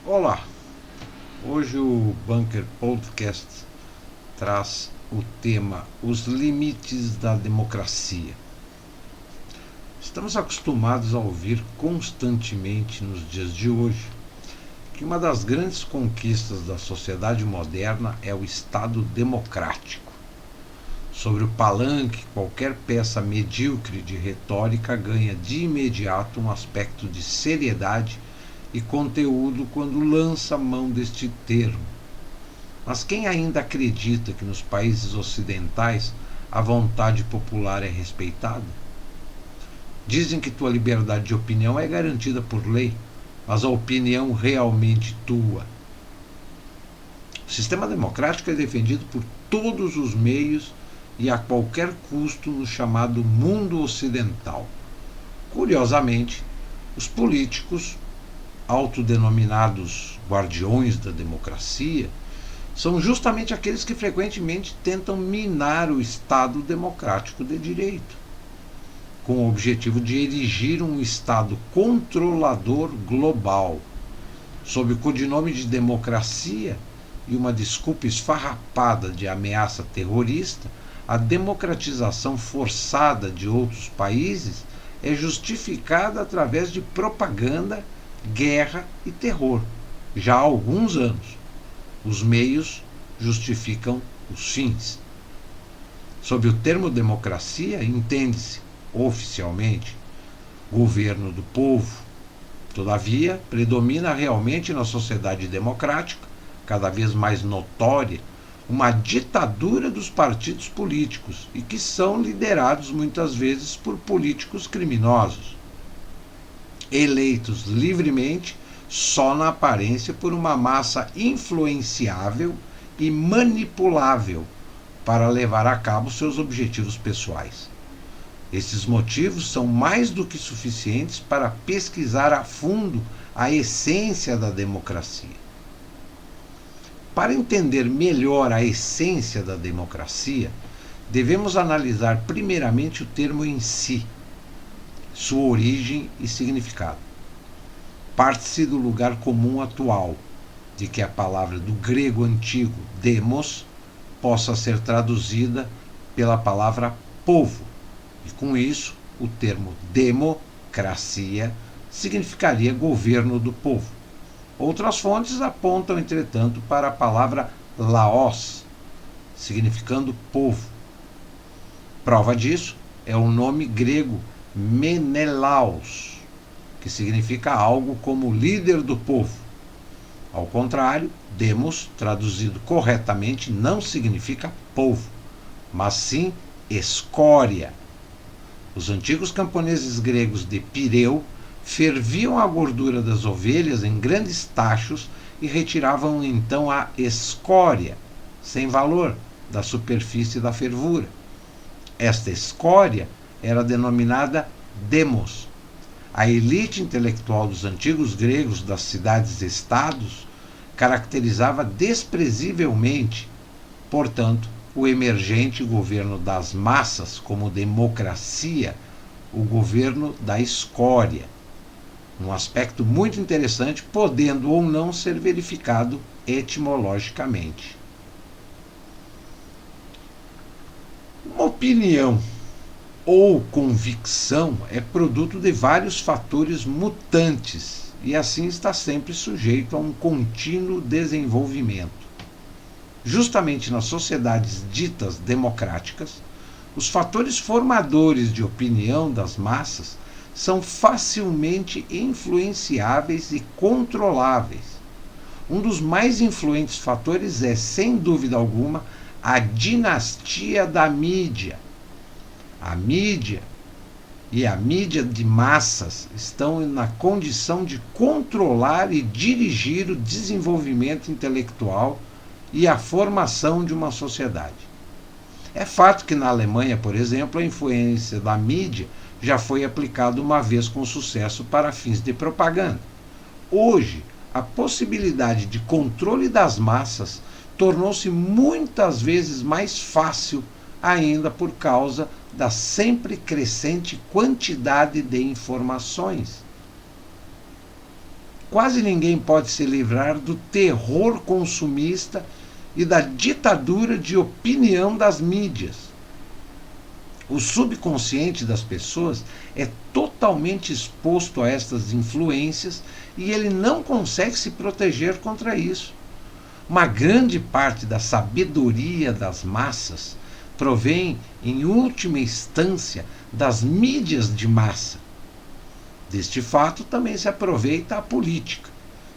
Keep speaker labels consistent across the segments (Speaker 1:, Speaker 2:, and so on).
Speaker 1: Olá, hoje o Bunker Podcast traz o tema Os Limites da Democracia. Estamos acostumados a ouvir constantemente nos dias de hoje que uma das grandes conquistas da sociedade moderna é o Estado democrático. Sobre o palanque, qualquer peça medíocre de retórica ganha de imediato um aspecto de seriedade e conteúdo quando lança mão deste termo. Mas quem ainda acredita que nos países ocidentais a vontade popular é respeitada? Dizem que tua liberdade de opinião é garantida por lei, mas a opinião realmente tua. O sistema democrático é defendido por todos os meios e a qualquer custo no chamado mundo ocidental. Curiosamente, os políticos, autodenominados guardiões da democracia, são justamente aqueles que frequentemente tentam minar o Estado democrático de direito, com o objetivo de erigir um Estado controlador global, sob o codinome de democracia e uma desculpa esfarrapada de ameaça terrorista. A democratização forçada de outros países é justificada através de propaganda, guerra e terror, já há alguns anos. Os meios justificam os fins. Sob o termo democracia, entende-se, oficialmente, governo do povo. Todavia, predomina realmente na sociedade democrática, cada vez mais notória, uma ditadura dos partidos políticos e que são liderados muitas vezes por políticos criminosos, eleitos livremente só na aparência por uma massa influenciável e manipulável para levar a cabo seus objetivos pessoais. Esses motivos são mais do que suficientes para pesquisar a fundo a essência da democracia. Para entender melhor a essência da democracia, devemos analisar primeiramente o termo em si, sua origem e significado. Parte-se do lugar comum atual, de que a palavra do grego antigo demos possa ser traduzida pela palavra povo, e com isso o termo democracia significaria governo do povo. Outras fontes apontam, entretanto, para a palavra laos, significando povo. Prova disso é o nome grego Menelaos, que significa algo como líder do povo. Ao contrário, demos, traduzido corretamente, não significa povo, mas sim escória. Os antigos camponeses gregos de Pireu ferviam a gordura das ovelhas em grandes tachos e retiravam então a escória, sem valor, da superfície da fervura. Esta escória era denominada demos. A elite intelectual dos antigos gregos das cidades-estados caracterizava desprezivelmente, portanto, o emergente governo das massas como democracia, o governo da escória. Um aspecto muito interessante, podendo ou não ser verificado etimologicamente. Uma opinião ou convicção é produto de vários fatores mutantes e assim está sempre sujeito a um contínuo desenvolvimento. Justamente nas sociedades ditas democráticas, os fatores formadores de opinião das massas são facilmente influenciáveis e controláveis. Um dos mais influentes fatores é, sem dúvida alguma, a dinastia da mídia. A mídia e a mídia de massas estão na condição de controlar e dirigir o desenvolvimento intelectual e a formação de uma sociedade. É fato que na Alemanha, por exemplo, a influência da mídia já foi aplicada uma vez com sucesso para fins de propaganda. Hoje, a possibilidade de controle das massas tornou-se muitas vezes mais fácil ainda por causa da sempre crescente quantidade de informações. quase ninguém pode se livrar do terror consumista e da ditadura de opinião das mídias. O subconsciente das pessoas é totalmente exposto a estas influências e ele não consegue se proteger contra isso. Uma grande parte da sabedoria das massas provém, em última instância, das mídias de massa. Deste fato também se aproveita a política.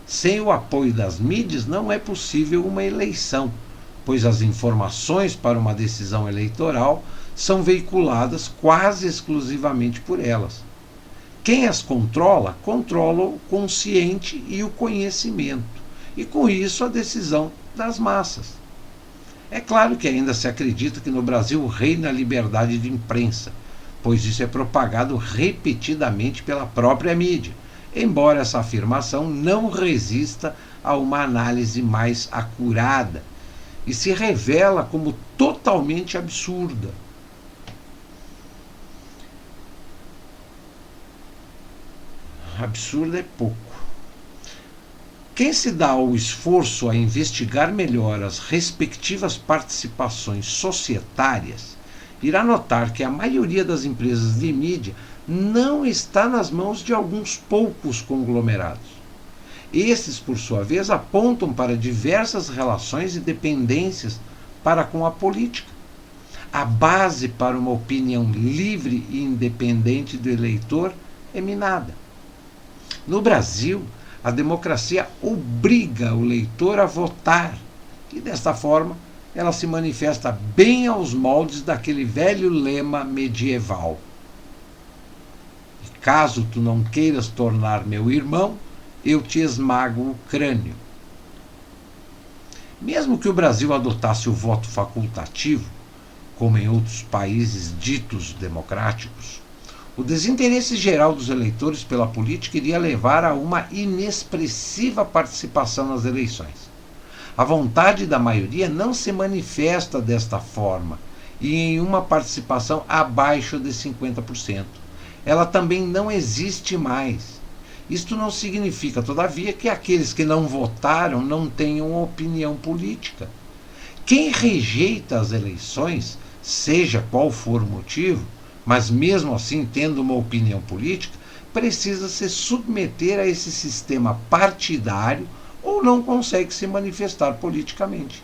Speaker 1: Sem o apoio das mídias não é possível uma eleição, pois as informações para uma decisão eleitoral são veiculadas quase exclusivamente por elas. Quem as controla, controla o consciente e o conhecimento, e com isso a decisão das massas. É claro que ainda se acredita que no Brasil reina a liberdade de imprensa, pois isso é propagado repetidamente pela própria mídia, embora essa afirmação não resista a uma análise mais acurada e se revela como totalmente absurda. Absurdo é pouco. Quem se dá ao esforço a investigar melhor as respectivas participações societárias irá notar que a maioria das empresas de mídia não está nas mãos de alguns poucos conglomerados. Esses, por sua vez, apontam para diversas relações e dependências para com a política. A base para uma opinião livre e independente do eleitor é minada. No Brasil, a democracia obriga o leitor a votar e, desta forma, ela se manifesta bem aos moldes daquele velho lema medieval: caso tu não queiras tornar meu irmão, eu te esmago o crânio. Mesmo que o Brasil adotasse o voto facultativo, como em outros países ditos democráticos, o desinteresse geral dos eleitores pela política iria levar a uma inexpressiva participação nas eleições. A vontade da maioria não se manifesta desta forma e em uma participação abaixo de 50%. Ela também não existe mais. Isto não significa, todavia, que aqueles que não votaram não tenham opinião política. Quem rejeita as eleições, seja qual for o motivo, mas mesmo assim tendo uma opinião política, precisa se submeter a esse sistema partidário ou não consegue se manifestar politicamente.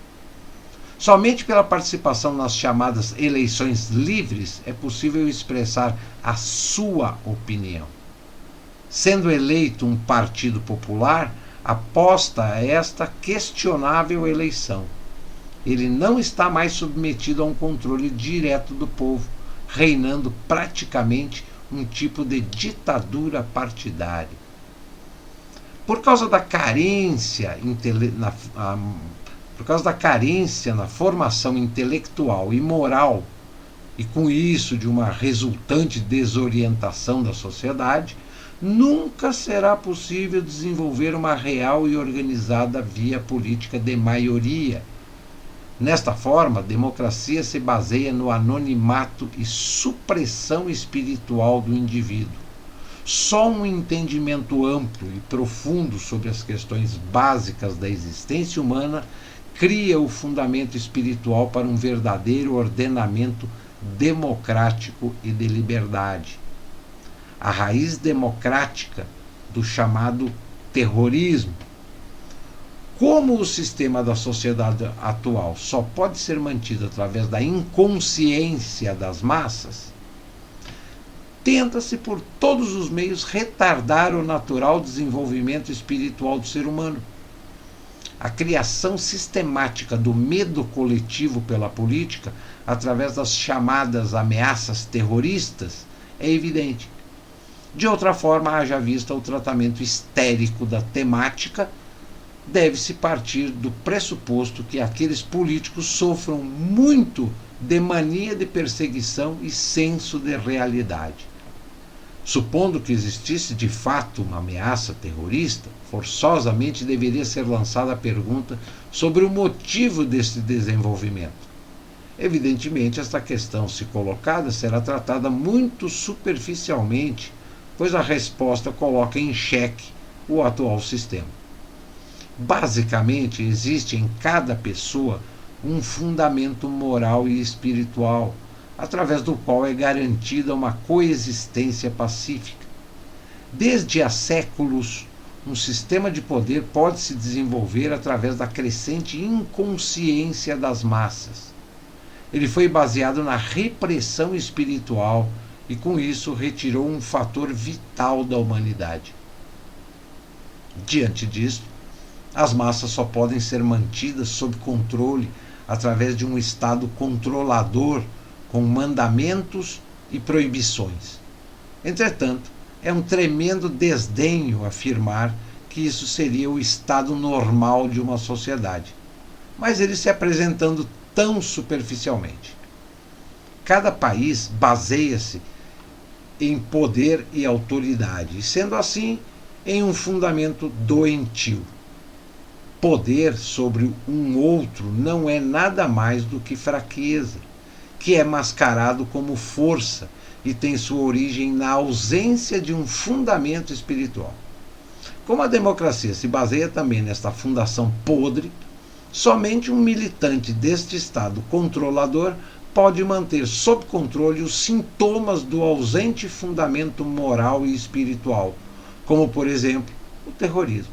Speaker 1: Somente pela participação nas chamadas eleições livres é possível expressar a sua opinião. Sendo eleito um partido popular, aposta a esta questionável eleição. Ele não está mais submetido a um controle direto do povo, reinando praticamente um tipo de ditadura partidária. Por causa da carência na formação intelectual e moral, e com isso de uma resultante desorientação da sociedade, nunca será possível desenvolver uma real e organizada via política de maioria. Nesta forma, a democracia se baseia no anonimato e supressão espiritual do indivíduo. Só um entendimento amplo e profundo sobre as questões básicas da existência humana cria o fundamento espiritual para um verdadeiro ordenamento democrático e de liberdade. A raiz democrática do chamado terrorismo. Como o sistema da sociedade atual só pode ser mantido através da inconsciência das massas, tenta-se por todos os meios retardar o natural desenvolvimento espiritual do ser humano. A criação sistemática do medo coletivo pela política, através das chamadas ameaças terroristas, é evidente. De outra forma, haja vista o tratamento histérico da temática, deve-se partir do pressuposto que aqueles políticos sofram muito de mania de perseguição e senso de realidade. Supondo que existisse de fato uma ameaça terrorista, forçosamente deveria ser lançada a pergunta sobre o motivo desse desenvolvimento. Evidentemente, esta questão, se colocada, será tratada muito superficialmente, pois a resposta coloca em xeque o atual sistema. Basicamente, existe em cada pessoa um fundamento moral e espiritual, através do qual é garantida uma coexistência pacífica. Desde há séculos, um sistema de poder pode se desenvolver através da crescente inconsciência das massas. Ele foi baseado na repressão espiritual e, com isso, retirou um fator vital da humanidade. Diante disso, as massas só podem ser mantidas sob controle através de um Estado controlador com mandamentos e proibições. Entretanto, é um tremendo desdenho afirmar que isso seria o estado normal de uma sociedade, mas ele se apresentando tão superficialmente. Cada país baseia-se em poder e autoridade, e sendo assim, em um fundamento doentio. Poder sobre um outro não é nada mais do que fraqueza, que é mascarado como força e tem sua origem na ausência de um fundamento espiritual. Como a democracia se baseia também nesta fundação podre, somente um militante deste Estado controlador pode manter sob controle os sintomas do ausente fundamento moral e espiritual, como, por exemplo, o terrorismo.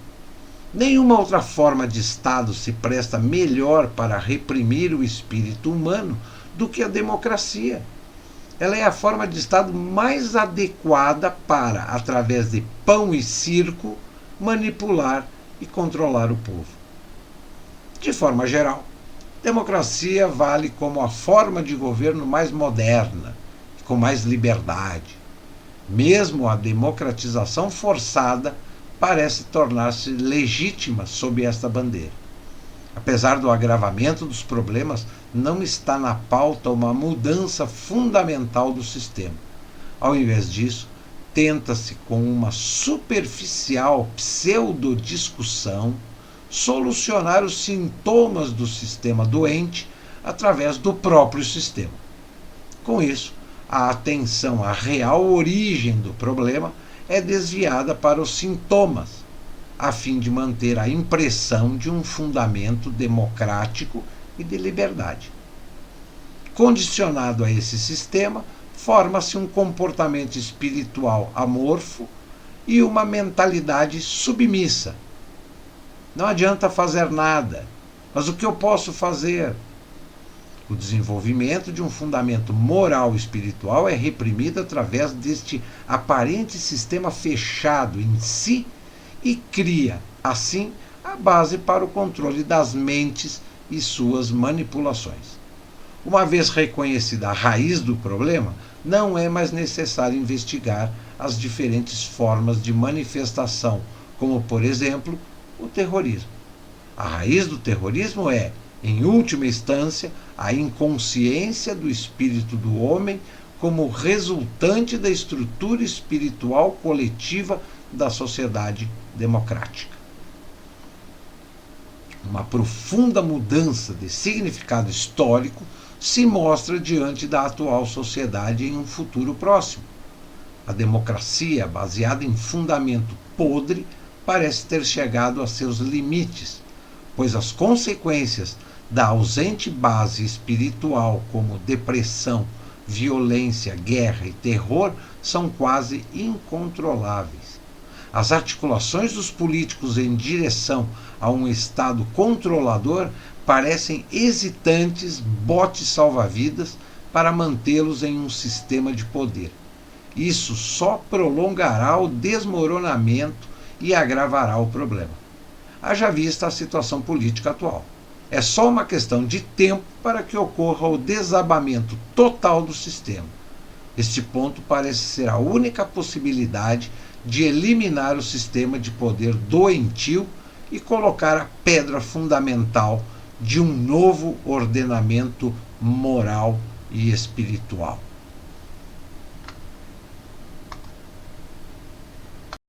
Speaker 1: Nenhuma outra forma de Estado se presta melhor para reprimir o espírito humano do que a democracia. Ela é a forma de Estado mais adequada para, através de pão e circo, manipular e controlar o povo. De forma geral, democracia vale como a forma de governo mais moderna, com mais liberdade. Mesmo a democratização forçada parece tornar-se legítima sob esta bandeira. Apesar do agravamento dos problemas, não está na pauta uma mudança fundamental do sistema. Ao invés disso, tenta-se, com uma superficial pseudodiscussão, solucionar os sintomas do sistema doente através do próprio sistema. Com isso, a atenção à real origem do problema é desviada para os sintomas, a fim de manter a impressão de um fundamento democrático e de liberdade. Condicionado a esse sistema, forma-se um comportamento espiritual amorfo e uma mentalidade submissa. Não adianta fazer nada, mas o que eu posso fazer? O desenvolvimento de um fundamento moral e espiritual é reprimido através deste aparente sistema fechado em si e cria, assim, a base para o controle das mentes e suas manipulações. Uma vez reconhecida a raiz do problema, não é mais necessário investigar as diferentes formas de manifestação, como, por exemplo, o terrorismo. A raiz do terrorismo é, em última instância, a inconsciência do espírito do homem como resultante da estrutura espiritual coletiva da sociedade democrática. Uma profunda mudança de significado histórico se mostra diante da atual sociedade em um futuro próximo. A democracia, baseada em fundamento podre, parece ter chegado a seus limites, pois as consequências da ausente base espiritual, como depressão, violência, guerra e terror, são quase incontroláveis. As articulações dos políticos em direção a um Estado controlador parecem hesitantes botes salva-vidas para mantê-los em um sistema de poder. Isso só prolongará o desmoronamento e agravará o problema. Haja vista a situação política atual. É só uma questão de tempo para que ocorra o desabamento total do sistema. Este ponto parece ser a única possibilidade de eliminar o sistema de poder doentio e colocar a pedra fundamental de um novo ordenamento moral e espiritual.